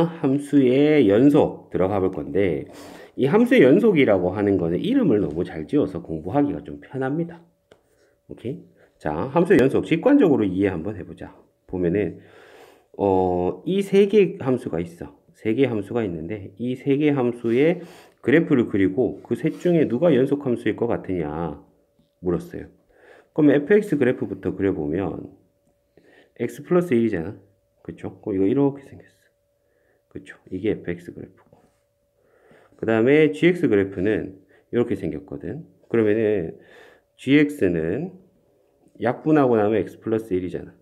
함수의 연속 들어가 볼 건데, 이 함수의 연속이라고 하는 거는 이름을 너무 잘 지어서 공부하기가 좀 편합니다. 오케이? 자, 함수의 연속 직관적으로 이해 한번 해보자. 보면은 이 세 개의 함수가 있어. 세 개의 함수가 있는데 이 세 개의 함수의 그래프를 그리고 그 셋 중에 누가 연속 함수일 것 같으냐 물었어요. 그럼 fx 그래프부터 그려보면 x 플러스 1이잖아. 그쵸? 이거 이렇게 생겼어. 그쵸? 이게 fx 그래프고. 그 다음에 gx 그래프는 이렇게 생겼거든. 그러면은 gx는 약분하고 나면 x 플러스 1이잖아.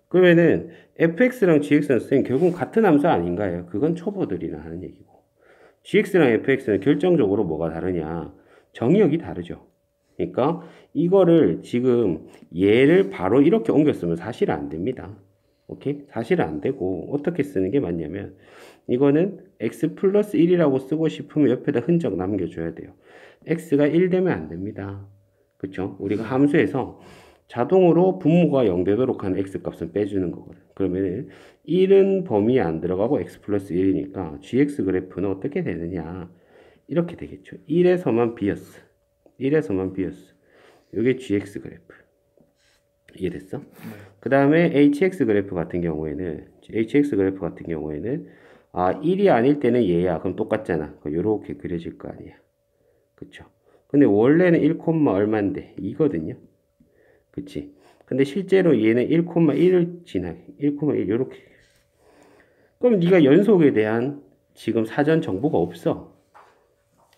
그러면은 fx랑 gx는 선생님 결국 같은 함수 아닌가요? 그건 초보들이나 하는 얘기고. gx랑 fx는 결정적으로 뭐가 다르냐? 정의역이 다르죠. 그러니까 이거를 지금 얘를 바로 이렇게 옮겼으면 사실 안 됩니다. 오케이? 사실 안 되고 어떻게 쓰는 게 맞냐면 이거는 x 플러스 1이라고 쓰고 싶으면 옆에다 흔적 남겨줘야 돼요. x가 1 되면 안 됩니다. 그쵸? 우리가 함수에서 자동으로 분모가 0 되도록 하는 x값은 빼주는 거거든. 그러면 1은 범위에 안 들어가고 x 플러스 1이니까 gx 그래프는 어떻게 되느냐? 이렇게 되겠죠. 1에서만 비었어. 1에서만 비었어. 이게 gx 그래프. 이해됐어? 네. 그 다음에 hx 그래프 같은 경우에는 1이 아닐 때는 얘야. 그럼 똑같잖아. 요렇게 그려질 거 아니야. 그쵸? 근데 원래는 1, 얼만데? 2거든요. 그치? 근데 실제로 얘는 1,1을 지나게 1,1 요렇게. 그럼 네가 연속에 대한 지금 사전 정보가 없어.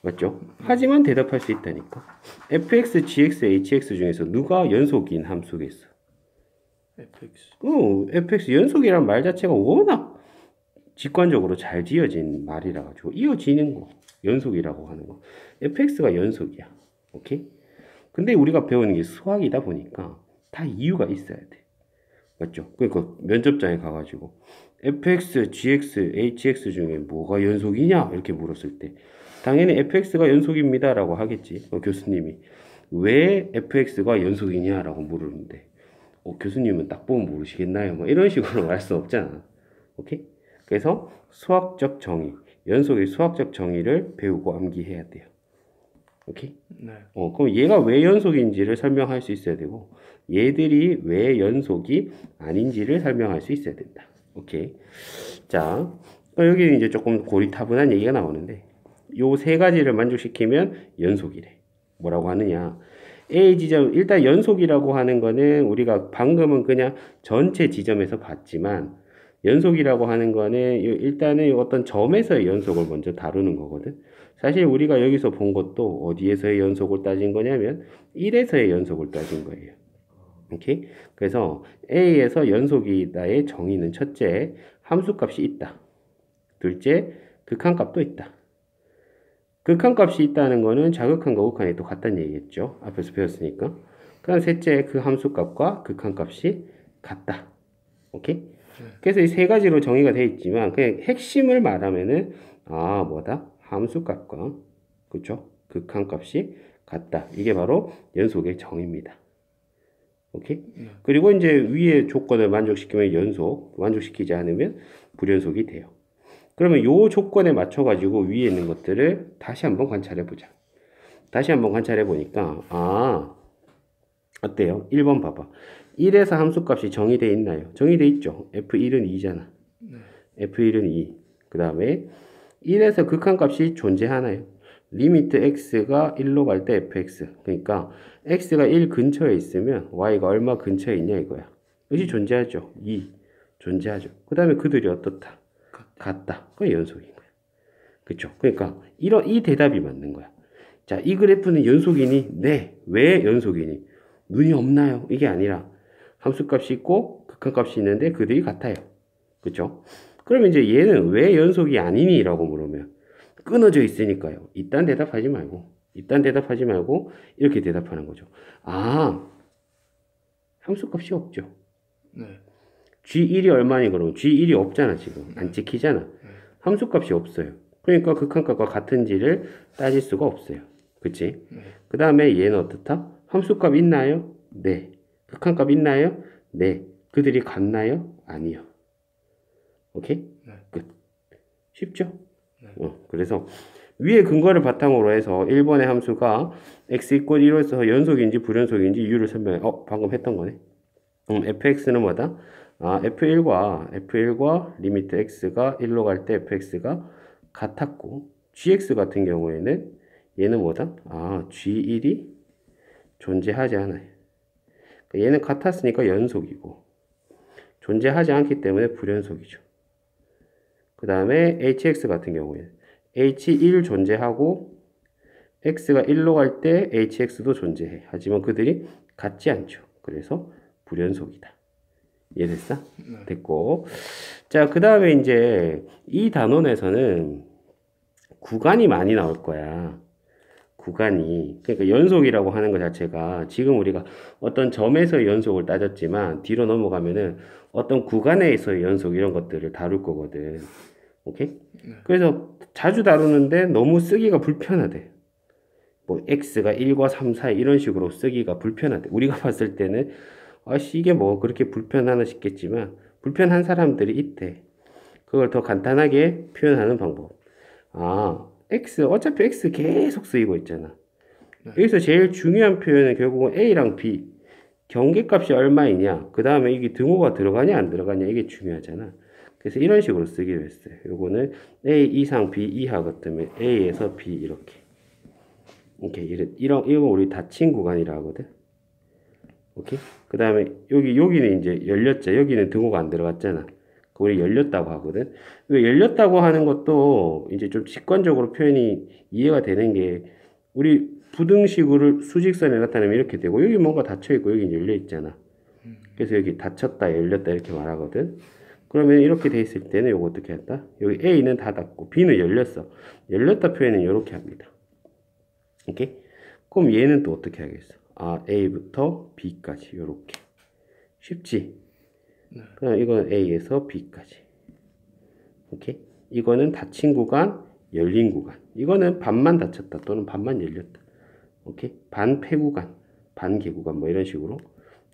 맞죠? 하지만 대답할 수 있다니까. fx, gx, hx 중에서 누가 연속인 함수겠어? fx. fx 연속이란 말 자체가 워낙 직관적으로 잘 지어진 말이라 가지고 이어지는 거 연속이라고 하는 거. fx가 연속이야. 오케이? 근데 우리가 배우는 게 수학이다 보니까 다 이유가 있어야 돼. 맞죠? 그러니까 면접장에 가가지고 fx, gx, hx 중에 뭐가 연속이냐? 이렇게 물었을 때 당연히 fx가 연속입니다 라고 하겠지. 교수님이 왜 fx가 연속이냐 라고 물었는데 교수님은 딱 보면 모르시겠나요? 뭐 이런 식으로 말 수 없잖아. 오케이? 그래서 수학적 정의, 연속의 수학적 정의를 배우고 암기해야 돼요. 오케이? 네. 그럼 얘가 왜 연속인지를 설명할 수 있어야 되고 얘들이 왜 연속이 아닌지를 설명할 수 있어야 된다. 오케이? 자, 여기 이제 조금 고리타분한 얘기가 나오는데 요 세 가지를 만족시키면 연속이래. 뭐라고 하느냐? A 지점, 일단 연속이라고 하는 거는 우리가 방금은 그냥 전체 지점에서 봤지만 연속이라고 하는 거는 일단은 어떤 점에서의 연속을 먼저 다루는 거거든. 사실 우리가 여기서 본 것도 어디에서의 연속을 따진 거냐면 1에서의 연속을 따진 거예요. 오케이? 그래서 A에서 연속이다의 정의는 첫째, 함수값이 있다. 둘째, 극한값도 있다. 극한값이 있다는 거는 자극한과 극한이 또 같다는 얘기겠죠. 앞에서 배웠으니까. 그다음 셋째, 그 함수값과 극한값이 같다. 오케이? 그래서 이 세 가지로 정의가 되어 있지만 그냥 핵심을 말하면은 뭐다? 함수값과 그쵸? 극한값이 같다. 이게 바로 연속의 정의입니다. 오케이? 그리고 이제 위의 조건을 만족시키면 연속, 만족시키지 않으면 불연속이 돼요. 그러면 요 조건에 맞춰 가지고 위에 있는 것들을 다시 한번 관찰해 보자. 다시 한번 관찰해 보니까 어때요? 1번 봐봐. 1에서 함수값이 정의되어 있나요? 정의되어 있죠. F1은 2잖아. 네. F1은 2. 그 다음에 1에서 극한값이 존재하나요? 리미트 x가 1로 갈 때 fx. 그러니까 x가 1 근처에 있으면 y가 얼마 근처에 있냐 이거야. 이것이 존재하죠. 2. 존재하죠. 그 다음에 그들이 어떻다? 같다. 그게 연속인 거야. 그쵸? 그러니까 이 대답이 맞는 거야. 자, 이 그래프는 연속이니? 네. 왜 연속이니? 눈이 없나요? 이게 아니라 함수값이 있고 극한값이 있는데 그들이 같아요. 그쵸? 그러면 이제 얘는 왜 연속이 아니니? 라고 물으면 끊어져 있으니까요. 이딴 대답하지 말고 이렇게 대답하는 거죠. 함수값이 없죠. 네. G1이 얼마니 그러면 G1이 없잖아 지금. 안 찍히잖아. 함수값이 없어요. 그러니까 극한값과 같은지를 따질 수가 없어요. 그치? 그 다음에 얘는 어떻다? 함수값 있나요? 네. 극한값 있나요? 네. 그들이 같나요? 아니요. 오케이? 네. 끝. 쉽죠? 네. 그래서 위의 근거를 바탕으로 해서 1번의 함수가 x 이퀄 1호에서 연속인지 불연속인지 이유를 설명해. 방금 했던 거네. fx는 뭐다? f1과 리미트 x가 1로 갈 때 fx가 같았고, gx 같은 경우에는 얘는 뭐다? g1이 존재하지 않아요. 그러니까 얘는 같았으니까 연속이고, 존재하지 않기 때문에 불연속이죠. 그 다음에 hx 같은 경우에는 h1 존재하고 x가 1로 갈 때 hx도 존재해. 하지만 그들이 같지 않죠. 그래서 불연속이다. 이해됐어? 네. 됐고. 자, 그 다음에 이제 이 단원에서는 구간이 많이 나올 거야. 구간이. 그러니까 연속이라고 하는 것 자체가 지금 우리가 어떤 점에서 연속을 따졌지만 뒤로 넘어가면은 어떤 구간에서 연속 이런 것들을 다룰 거거든. 오케이? 네. 그래서 자주 다루는데 너무 쓰기가 불편하대. 뭐 x가 1과 3 사이 이런 식으로 쓰기가 불편하대. 우리가 봤을 때는 이게 뭐 그렇게 불편하나 싶겠지만 불편한 사람들이 있대. 그걸 더 간단하게 표현하는 방법. 어차피 x 계속 쓰이고 있잖아. 네. 여기서 제일 중요한 표현은 결국은 a랑 b. 경계값이 얼마이냐. 그 다음에 이게 등호가 들어가냐 안 들어가냐 이게 중요하잖아. 그래서 이런 식으로 쓰기로 했어요. 요거는 a 이상 b 이하 같으면 a에서 b 이렇게. 이거 우리 닫힌 구간이라 하거든. 오케이? 그 다음에 여기는 이제 열렸죠. 여기는 등호가 안 들어갔잖아. 우리 열렸다고 하거든. 열렸다고 하는 것도 이제 좀 직관적으로 표현이 이해가 되는 게 우리 부등식을 수직선에 나타내면 이렇게 되고 여기 뭔가 닫혀 있고 여기 열려 있잖아. 그래서 여기 닫혔다 열렸다 이렇게 말하거든. 그러면 이렇게 돼 있을 때는 요거 어떻게 한다? 여기 A는 닫았고 B는 열렸어. 열렸다 표현은 이렇게 합니다. 오케이? 그럼 얘는 또 어떻게 하겠어? A부터 B까지 요렇게. 쉽지? 네. 그럼 이건 A에서 B까지. 오케이? 이거는 닫힌 구간, 열린 구간. 이거는 반만 닫혔다 또는 반만 열렸다. 오케이? 반폐 구간, 반개 구간 뭐 이런 식으로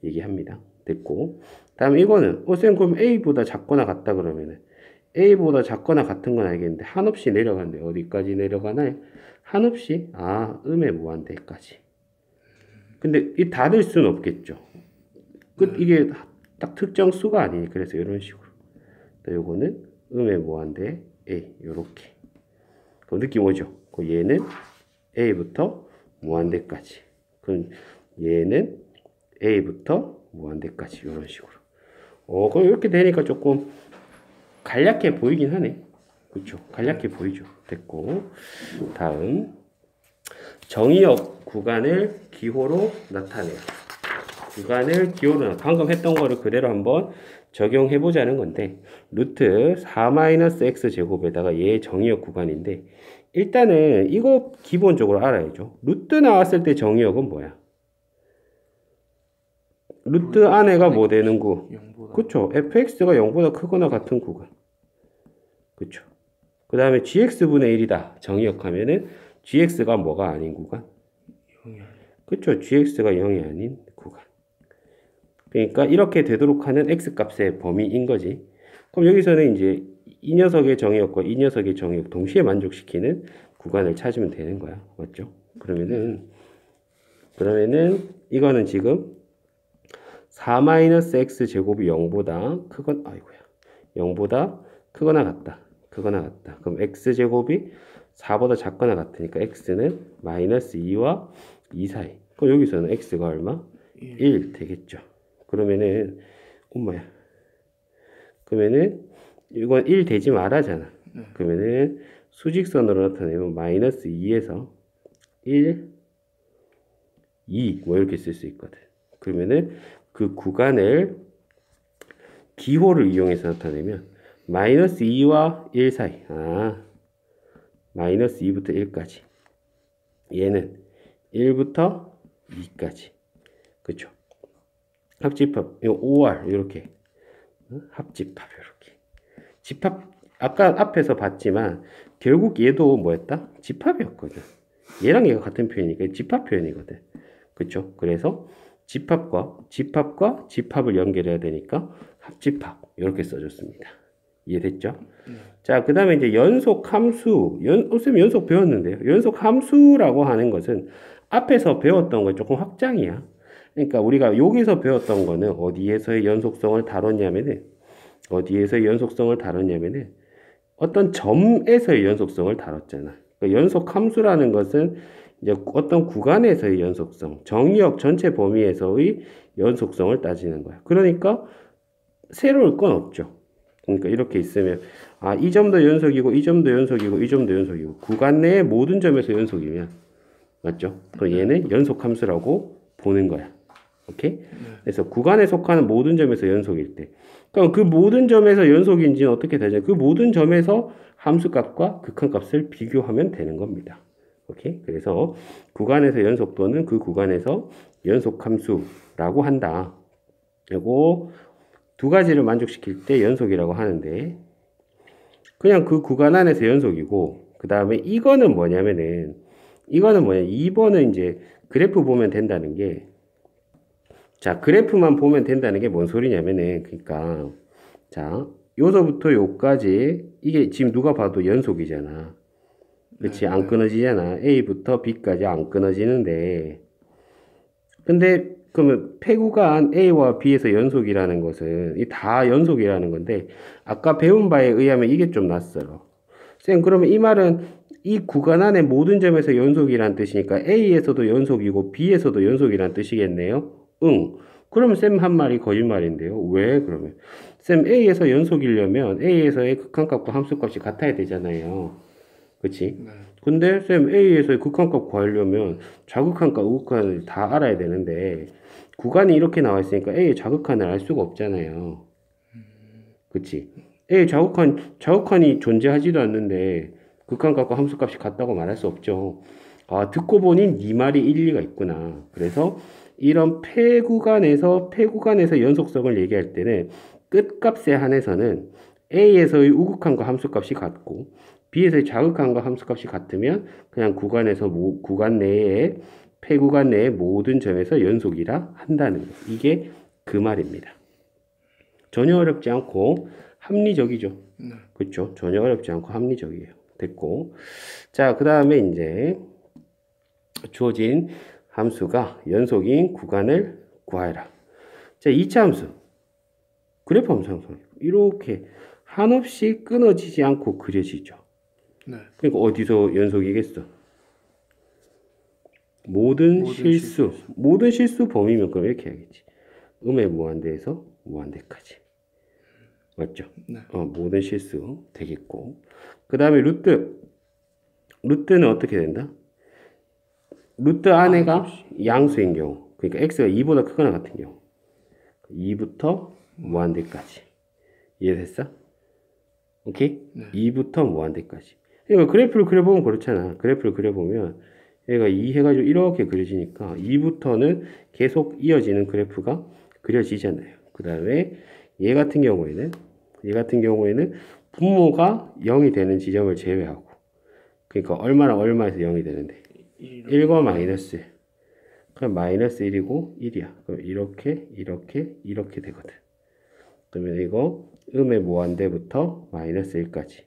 얘기합니다. 됐고. 다음 이거는 쌤 그럼 A보다 작거나 같다 그러면은 A보다 작거나 같은 건 알겠는데 한없이 내려가는데 어디까지 내려가나요? 한없이 음의 무한대까지. 근데 이 닫을 수는 없겠죠. 이게 딱 특정 수가 아니니 그래서 이런 식으로. 또 요거는 음의 무한대 A 요렇게. 그 느낌 오죠? 그 얘는 A부터 무한대까지. 그럼 얘는 A부터 무한대까지 이런 식으로. 그럼 이렇게 되니까 조금 간략해 보이긴 하네. 그렇죠? 간략해 보이죠. 됐고 다음 정의역 구간을 기호로 나타내요. 구간을 기호로 방금 했던 거를 그대로 한번 적용해 보자는 건데 루트 4-x 제곱에다가 얘 정의역 구간인데 일단은 이거 기본적으로 알아야죠. 루트 나왔을 때 정의역은 뭐야? 루트 안에가 뭐 되는 구? 그쵸. fx가 0보다 크거나 같은 구간. 그쵸. 그 다음에 gx분의 1이다. 정의역 하면은 gx가 뭐가 아닌 구간? 0이 그쵸. gx가 0이 아닌 구간. 그러니까 이렇게 되도록 하는 x값의 범위인 거지. 그럼 여기서는 이제 이 녀석의 정의역과 이 녀석의 정의역 동시에 만족시키는 구간을 찾으면 되는 거야. 맞죠? 그러면은 이거는 지금 4-x 제곱이 0보다 크건 0보다 크거나 같다. 그럼 x 제곱이 4보다 작거나 같으니까 x는 -2와 2 사이. 그럼 여기서는 x가 얼마? 1 되겠죠. 그러면은 그러면은 이건 1 되지 말아잖아. 그러면은 수직선으로 나타내면 -2에서 1, 2 뭐 이렇게 쓸 수 있거든. 그러면은 그 구간을 기호를 이용해서 나타내면 -2와 1 사이. -2부터 1까지. 얘는 1부터 2까지. 그쵸? 합집합, 요 5R, 이렇게. 합집합, 이렇게. 집합, 아까 앞에서 봤지만, 결국 얘도 뭐였다? 집합이었거든. 얘랑 얘가 같은 표현이니까 집합 표현이거든. 그쵸? 그래서 집합과 집합을 연결해야 되니까 합집합, 이렇게 써줬습니다. 이해됐죠? 네. 자, 그 다음에 이제 연속 함수, 쌤 연속 배웠는데요. 연속 함수라고 하는 것은 앞에서 배웠던 거 조금 확장이야. 그러니까 우리가 여기서 배웠던 거는 어디에서의 연속성을 다뤘냐면은, 어떤 점에서의 연속성을 다뤘잖아. 그러니까 연속 함수라는 것은 이제 어떤 구간에서의 연속성, 정의역 전체 범위에서의 연속성을 따지는 거야. 그러니까 새로울 건 없죠. 그러니까 이렇게 있으면 이 점도 연속이고 이 점도 연속이고 이 점도 연속이고 구간 내의 모든 점에서 연속이면 맞죠? 그럼 얘는 연속 함수라고 보는 거야. 오케이? 그래서 구간에 속하는 모든 점에서 연속일 때 그럼 그 모든 점에서 연속인지는 어떻게 되죠? 그 모든 점에서 함수값과 극한값을 비교하면 되는 겁니다. 오케이? 그래서 구간에서 연속 또는 그 구간에서 연속함수라고 한다. 그리고 두 가지를 만족시킬 때 연속이라고 하는데 그냥 그 구간 안에서 연속이고 그 다음에 이거는 뭐냐면은 2번은 이제 그래프 보면 된다는 게 자, 그래프만 보면 된다는 게 뭔 소리냐면은 그러니까 자, 요서부터 요까지 이게 지금 누가 봐도 연속이잖아. 그렇지? 네, 안 네. 끊어지잖아. A부터 B까지 안 끊어지는데 근데 그러면 폐구간 A와 B에서 연속이라는 것은 이 다 연속이라는 건데 아까 배운 바에 의하면 이게 좀 낯설어. 쌤 그러면 이 말은 이 구간 안의 모든 점에서 연속이란 뜻이니까 A에서도 연속이고 B에서도 연속이란 뜻이겠네요? 응. 그러면 쌤 한 말이 거짓말인데요. 왜 그러면? 쌤 A에서 연속이려면 A에서의 극한값과 함수값이 같아야 되잖아요. 그치? 네. 근데 쌤 A에서의 극한값 구하려면 좌극한과 우극한을 다 알아야 되는데 구간이 이렇게 나와 있으니까 A의 좌극한을 알 수가 없잖아요. 그치? A의 좌극한이 존재하지도 않는데 극한값과 함수값이 같다고 말할 수 없죠. 듣고 보니 네 말이 일리가 있구나. 그래서 이런 폐구간에서 연속성을 얘기할 때는 끝값에 한해서는 A에서의 우극한과 함수값이 같고 B에서의 좌극한과 함수값이 같으면 그냥 구간 내에 폐구간 내의 모든 점에서 연속이라 한다는 거. 이게 그 말입니다. 전혀 어렵지 않고 합리적이죠. 네. 그렇죠? 전혀 어렵지 않고 합리적이에요. 됐고. 자, 그 다음에 이제 주어진 함수가 연속인 구간을 구하여라. 자, 2차 함수. 그래프 함수 형성. 이렇게 한없이 끊어지지 않고 그려지죠. 네. 그러니까 어디서 연속이겠어? 모든 실수 범위면 그럼 이렇게 해야겠지. 음의 무한대에서 무한대까지. 맞죠? 네. 모든 실수 되겠고. 그 다음에 루트는 어떻게 된다? 루트 안에가 양수인 경우. 그러니까 x가 2보다 크거나 같은 경우. 2부터 무한대까지. 이해됐어? 오케이? 네. 2부터 무한대까지. 그러니까 그래프를 그려보면 그렇잖아. 그래프를 그려보면 얘가 2 해가지고 이렇게 그려지니까 2부터는 계속 이어지는 그래프가 그려지잖아요. 그 다음에 얘 같은 경우에는 분모가 0이 되는 지점을 제외하고 그러니까 얼마에서 0이 되는데 1과 마이너스 1. 그럼 마이너스 1이고 1이야. 그럼 이렇게 되거든. 그러면 이거 음의 무한대부터 마이너스 1까지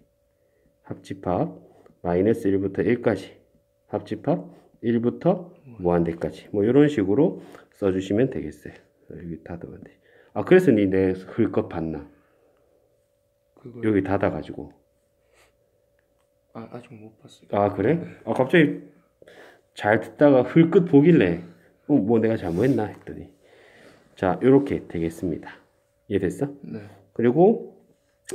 합집합 마이너스 1부터 1까지 합집합 1부터 무한대까지 뭐 이런 식으로 써주시면 되겠어요. 여기 닫으면 돼. 그래서 내 흘것 봤나? 그걸 여기 닫아가지고. 아직 못 봤어요. 그래? 갑자기 잘 듣다가 흘끗 보길래 뭐 내가 잘못했나 했더니 자 이렇게 되겠습니다. 이해됐어? 네. 그리고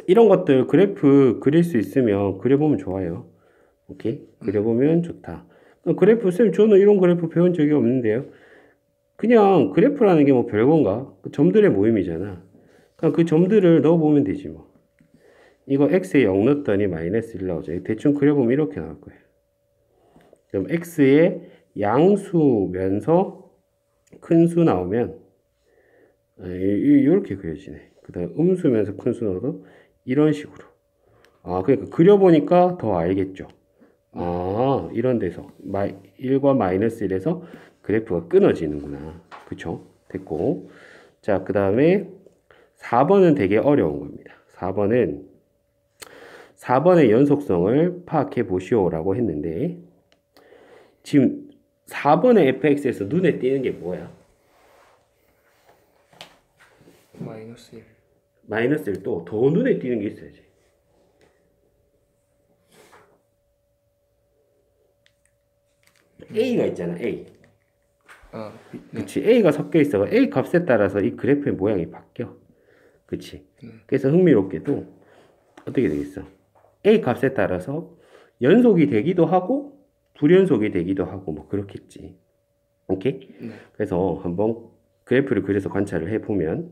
이런 것들 그래프 그릴 수 있으면 그려보면 좋아요. 오케이? 그려보면 좋다. 그래프 쌤 저는 이런 그래프 배운 적이 없는데요. 그냥 그래프라는 게 뭐 별건가? 그 점들의 모임이잖아. 그냥 그 점들을 넣어보면 되지 뭐. 이거 x에 0 넣었더니 마이너스 1 나오죠. 대충 그려보면 이렇게 나올 거예요. 그럼 x의 양수면서 큰 수 나오면 이렇게 그려지네. 그 다음에 음수면서 큰 수 넣어도 이런 식으로. 그러니까 그려보니까 더 알겠죠. 이런 데서 1과 마이너스 1에서 그래프가 끊어지는구나. 그쵸? 됐고. 자, 그 다음에 4번은 되게 어려운 겁니다. 4번은 4번의 연속성을 파악해 보시오라고 했는데 지금 4번의 fx에서 눈에 띄는 게 뭐야? 마이너스 1. 마이너스 1 또 더 눈에 띄는 게 있어야지. A가 있잖아, A. 아, 네. 그치. A가 섞여 있어. A 값에 따라서 이 그래프의 모양이 바뀌어. 그치. 그래서 흥미롭게도 어떻게 되겠어? A 값에 따라서 연속이 되기도 하고 불연속이 되기도 하고 뭐 그렇겠지. 오케이? 그래서 한번 그래프를 그려서 관찰을 해보면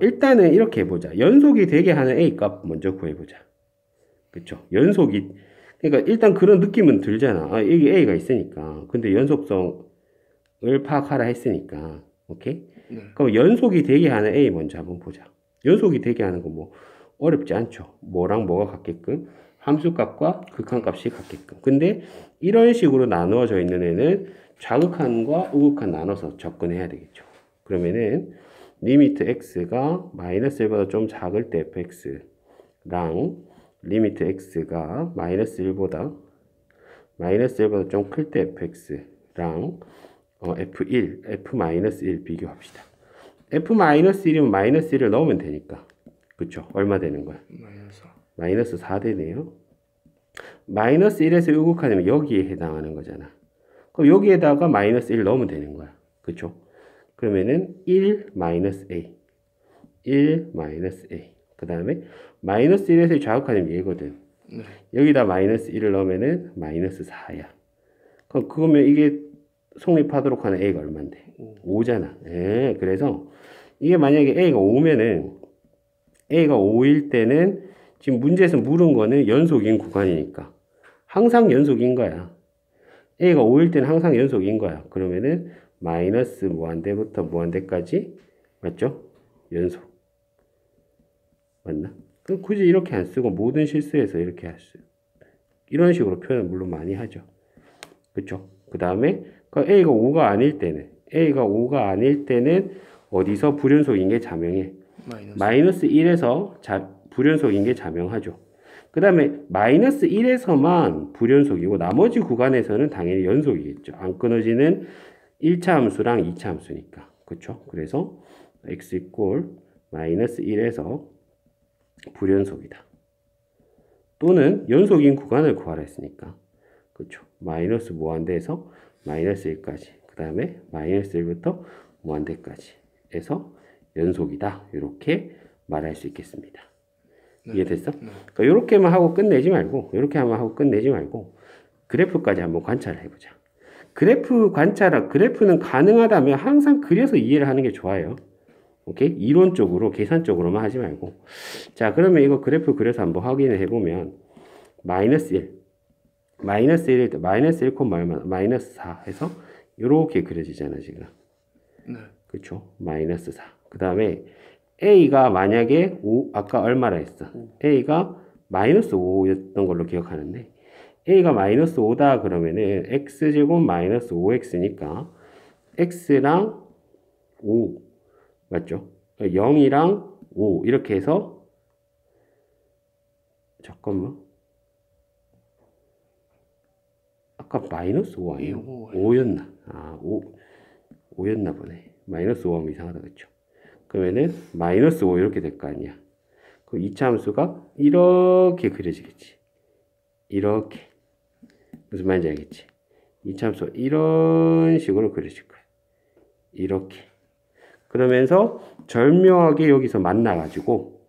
일단은 이렇게 해보자. 연속이 되게 하는 A 값 먼저 구해보자. 그쵸? 연속이 그러니까 일단 그런 느낌은 들잖아. 아, 여기 A가 있으니까. 근데 연속성을 파악하라 했으니까. 오케이? 그럼 연속이 되게 하는 A 먼저 한번 보자. 연속이 되게 하는 거 뭐 어렵지 않죠. 뭐랑 뭐가 같게끔 함수값과 극한값이 같게끔. 근데 이런 식으로 나누어져 있는 애는 좌극한과 우극한 나눠서 접근해야 되겠죠. 그러면은 리미트 x가 마이너스 1보다 좀 작을 때 fx랑 리미트 x가 마이너스 1보다 좀 클 때 fx랑 f1, f-1 비교합시다. f-1이면 마이너스 1을 넣으면 되니까. 그쵸? 얼마 되는 거야? 마이너스 4 되네요. 마이너스 1에서 우극하면 여기에 해당하는 거잖아. 그럼 여기에다가 마이너스 1 넣으면 되는 거야. 그쵸? 그러면은 1 마이너스 a 1 마이너스 a 그 다음에 마이너스 1에서 좌극하면 얘거든. 여기다 마이너스 1을 넣으면은 마이너스 4야. 그럼 그거면 이게 성립하도록 하는 a가 얼마인데? 5잖아. 예, 그래서 이게 만약에 a가 5면은 a가 5일 때는 지금 문제에서 물은 거는 연속인 구간이니까 항상 연속인 거야. a가 5일 때는 항상 연속인 거야. 그러면은 마이너스 무한대부터 무한대까지 맞죠? 연속 맞나? 그럼 굳이 이렇게 안 쓰고 모든 실수에서 이렇게 할 수 이런 식으로 표현을 물론 많이 하죠. 그쵸? 그 다음에 a가 5가 아닐 때는 어디서 불연속인 게 자명해? 마이너스 1에서 불연속인 게 자명하죠. 그 다음에 마이너스 1에서만 불연속이고 나머지 구간에서는 당연히 연속이겠죠. 안 끊어지는 1차 함수랑 2차 함수니까. 그쵸? 그래서 x 이꼴 마이너스 1에서 불연속이다. 또는 연속인 구간을 구하라 했으니까. 그쵸? 마이너스 무한대에서 마이너스 1까지. 그 다음에 마이너스 1부터 무한대까지 해서 연속이다. 이렇게 말할 수 있겠습니다. 이해됐어? 그러니까 이렇게만 하고 끝내지 말고 그래프까지 한번 관찰을 해보자. 그래프는 가능하다면 항상 그려서 이해를 하는 게 좋아요. 오케이? 이론적으로 계산적으로만 하지 말고. 자, 그러면 이거 그래프 그려서 한번 확인을 해보면 마이너스 1 때 마이너스 1, 얼마? 마이너스 4 해서 이렇게 그려지잖아 지금. 그쵸? 마이너스 4. 그 다음에 A가 만약에 5, 아까 얼마라 했어? A가 마이너스 5였던 걸로 기억하는데 A가 마이너스 5다 그러면은 X제곱 마이너스 5X니까 X랑 5 맞죠? 0이랑 5 이렇게 해서 잠깐만 아까 마이너스 5 아니에요? 5였나? 아 5였나 보네. 마이너스 5하면 이상하다 그쵸? 그러면은 마이너스 5 이렇게 될 거 아니야. 그럼 2차 함수가 이렇게 그려지겠지. 이렇게. 무슨 말인지 알겠지? 2차 함수가 이런 식으로 그려질 거야. 이렇게. 그러면서 절묘하게 여기서 만나가지고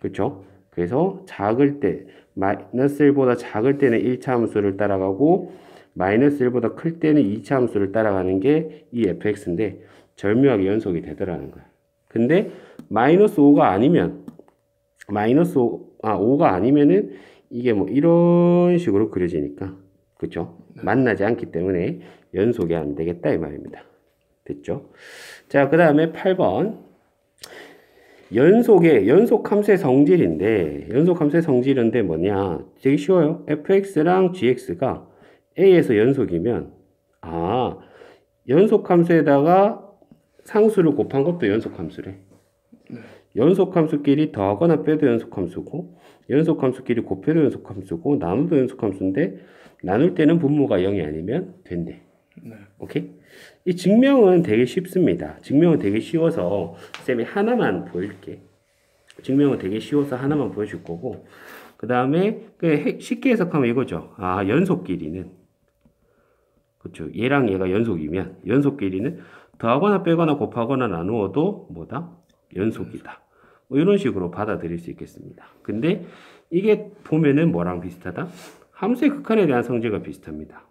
그쵸? 그래서 작을 때 마이너스 1보다 작을 때는 1차 함수를 따라가고 마이너스 1보다 클 때는 2차 함수를 따라가는 게 이 fx인데 절묘하게 연속이 되더라는 거야. 근데 마이너스 5가 아니면 5가 아니면은 이게 뭐 이런 식으로 그려지니까 그쵸? 만나지 않기 때문에 연속이 안 되겠다 이 말입니다. 됐죠? 자, 그 다음에 8번 연속 함수의 성질인데 뭐냐? 되게 쉬워요. fx랑 gx가 a에서 연속이면 연속 함수에다가 상수를 곱한 것도 연속 함수래. 연속함수끼리 더하거나 빼도 연속함수고 연속함수끼리 곱해도 연속함수고 나누도 연속함수인데 나눌 때는 분모가 0이 아니면 된대. 네. 오케이? 이 증명은 되게 쉽습니다. 증명은 되게 쉬워서 쌤이 하나만 보여줄게. 증명은 되게 쉬워서 하나만 보여줄 거고 그 다음에 쉽게 해석하면 이거죠. 아, 연속끼리는 그렇죠. 얘랑 얘가 연속이면 연속끼리는 더하거나 빼거나 곱하거나 나누어도 뭐다? 연속이다. 뭐 이런 식으로 받아들일 수 있겠습니다. 근데 이게 보면은 뭐랑 비슷하다? 함수의 극한에 대한 성질과 비슷합니다.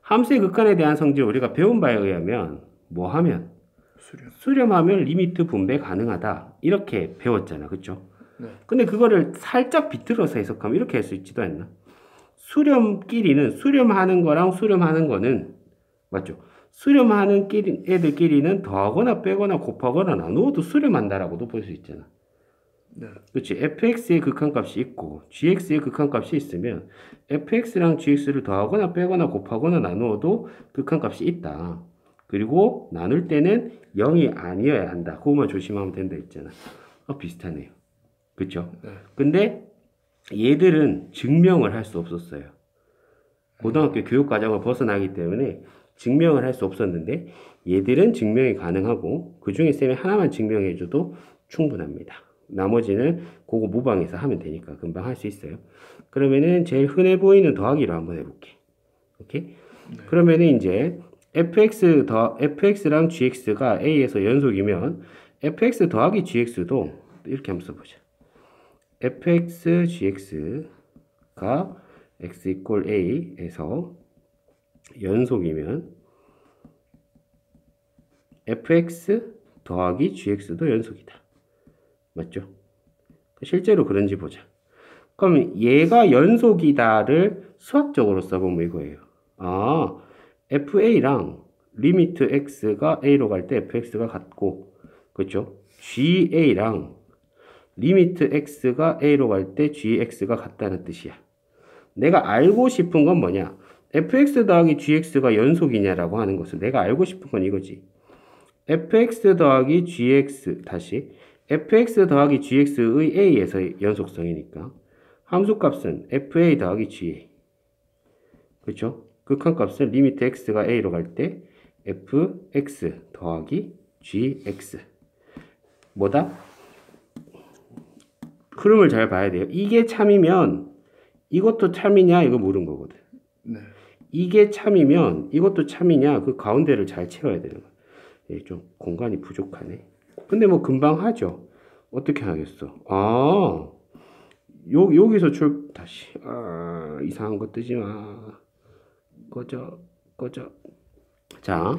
함수의 극한에 대한 성질 우리가 배운 바에 의하면 뭐 하면? 수렴. 수렴하면 리미트 분배 가능하다. 이렇게 배웠잖아. 그쵸? 네. 근데 그거를 살짝 비틀어서 해석하면 이렇게 할 수 있지도 않나? 수렴끼리는 수렴하는 거랑 수렴하는 거는 맞죠? 수렴하는 애들끼리는 더하거나 빼거나 곱하거나 나누어도 수렴한다라고도 볼 수 있잖아. 네. 그렇지. fx의 극한값이 있고 gx의 극한값이 있으면 fx랑 gx를 더하거나 빼거나 곱하거나 나누어도 극한값이 있다. 그리고 나눌 때는 0이 아니어야 한다. 그것만 조심하면 된다 했잖아. 비슷하네요. 그렇죠? 네. 근데 얘들은 증명을 할 수 없었어요. 고등학교 교육과정을 벗어나기 때문에 증명을 할 수 없었는데 얘들은 증명이 가능하고 그 중에 쌤이 하나만 증명해줘도 충분합니다. 나머지는 그거 모방해서 하면 되니까 금방 할 수 있어요. 그러면은 제일 흔해 보이는 더하기로 한번 해볼게. 오케이? 네. 그러면은 이제 fx랑 gx가 a에서 연속이면 fx 더하기 gx도 이렇게 한번 써보자. fx gx가 x 이퀄 a에서 연속이면 fx 더하기 gx도 연속이다. 맞죠? 실제로 그런지 보자. 그럼 얘가 연속이다를 수학적으로 써보면 이거예요. 아, fa랑 리미트 x가 a로 갈 때 fx가 같고, 그렇죠? ga랑 리미트 x가 a로 갈 때 gx가 같다는 뜻이야. 내가 알고 싶은 건 뭐냐? fx 더하기 gx가 연속이냐라고 하는 것은 내가 알고 싶은 건 이거지. fx 더하기 gx 다시 fx 더하기 gx의 a에서 연속성이니까 함수값은 fa 더하기 ga. 그렇죠? 극한값은 리미트 x가 a로 갈 때 fx 더하기 gx. 뭐다? 흐름을 잘 봐야 돼요. 이게 참이면 이것도 참이냐 이거 물은 거거든. 네. 이게 참이면 이것도 참이냐 그 가운데를 잘 채워야 되는 거야. 좀 공간이 부족하네. 근데 뭐 금방 하죠. 어떻게 하겠어? 아, 여기서 다시 이상한 거 뜨지 마. 꺼져. 자,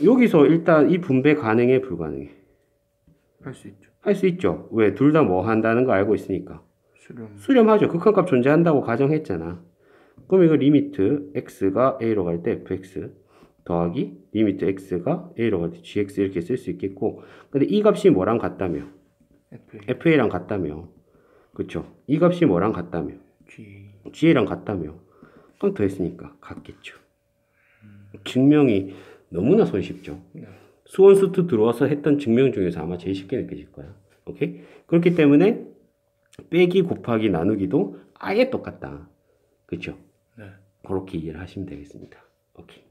여기서 일단 이 분배 가능해 불가능해? 할 수 있죠. 할 수 있죠. 왜? 둘 다 뭐 한다는 거 알고 있으니까. 수렴. 수렴하죠. 극한값 존재한다고 가정했잖아. 그럼 이거 리미트 x가 a로 갈 때 fx 더하기 리미트 x가 a로 갈 때 gx 이렇게 쓸 수 있겠고, 근데 이 값이 뭐랑 같다며? fa랑 같다며. 그쵸? 이 값이 뭐랑 같다며? g랑 같다며. 그럼 더했으니까 같겠죠. 증명이 너무나 손쉽죠. 네. 수원수투 들어와서 했던 증명 중에서 아마 제일 쉽게 느껴질 거야. 오케이? 그렇기 때문에 빼기 곱하기 나누기도 아예 똑같다. 그쵸? 네. 그렇게 이해를 하시면 되겠습니다. 오케이.